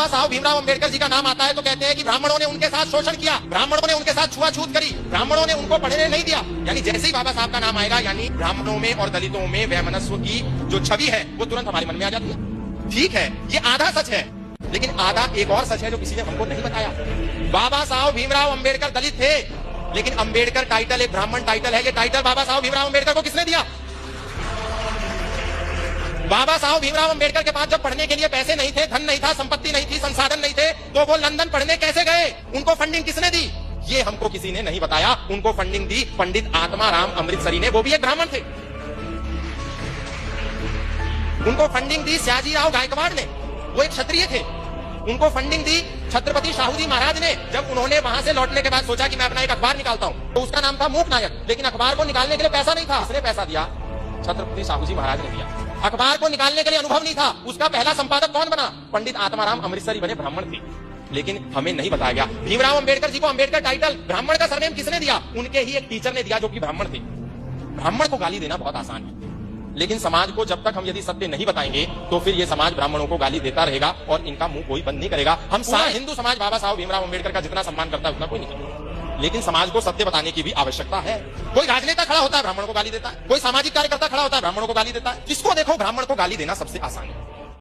बाबा साहब भीमराव अंबेडकर जी का नाम आता है तो कहते हैं कि ब्राह्मणों ने उनके साथ शोषण किया, ब्राह्मणों ने उनके साथ छुआछूत करी, ब्राह्मणों ने उनको पढ़ने नहीं दिया। यानी जैसे ही बाबा साहब का नाम आएगा यानी ब्राह्मणों में और दलितों में वैमनस्व की जो छवि है वो तुरंत हमारे मन में आ जाती है। ठीक है, ये आधा सच है, लेकिन आधा एक और सच है जो किसी ने हमको नहीं बताया। बाबा साहब भीमराव अंबेडकर दलित थे, लेकिन अंबेडकर टाइटल एक ब्राह्मण टाइटल है। ये टाइटल बाबा साहब भीमराव अंबेडकर को किसने दिया? बाबा साहब भीमराव अंबेडकर के पास जब पढ़ने के लिए पैसे नहीं थे, धन नहीं था, संपत्ति नहीं थी, संसाधन नहीं थे, तो वो लंदन पढ़ने कैसे गए? उनको फंडिंग किसने दी? ये हमको किसी ने नहीं बताया। उनको फंडिंग दी पंडित आत्माराम अमृतसरी ने, वो भी एक ब्राह्मण थे। उनको फंडिंग दी सयाजीराव गायकवाड़ ने, वो एक क्षत्रिय थे। उनको फंडिंग दी छत्रपति शाहू जी महाराज ने, जब उन्होंने वहां से लौटने के बाद सोचा कि मैं अपना एक अखबार निकालता हूं, तो उसका नाम था मूक नायक। लेकिन अखबार को निकालने के लिए पैसा नहीं था। उसने पैसा दिया, छत्रपति शाहू जी महाराज ने दिया। अखबार को निकालने के लिए अनुभव नहीं था। उसका पहला संपादक कौन बना? पंडित आत्माराम अमृतसरी बने, ब्राह्मण थे। लेकिन हमें नहीं बताया गया भीमराव अंबेडकर जी को अंबेडकर टाइटल, ब्राह्मण का सरनेम किसने दिया? उनके ही एक टीचर ने दिया जो कि ब्राह्मण थे। ब्राह्मण को गाली देना बहुत आसान है, लेकिन समाज को जब तक हम यदि सत्य नहीं बताएंगे तो फिर ये समाज ब्राह्मणों को गाली देता रहेगा और इनका मुंह कोई बंद नहीं करेगा। हम सारा हिंदू समाज बाबा साहब भीमराव अंबेडकर का जितना सम्मान करता है उतना कोई नहीं करता, लेकिन समाज को सत्य बताने की भी आवश्यकता है। कोई राजनेता खड़ा होता है ब्राह्मणों को गाली देता है, कोई सामाजिक कार्यकर्ता खड़ा होता है ब्राह्मणों को गाली देता है। किसको देखो ब्राह्मण को गाली देना सबसे आसान है।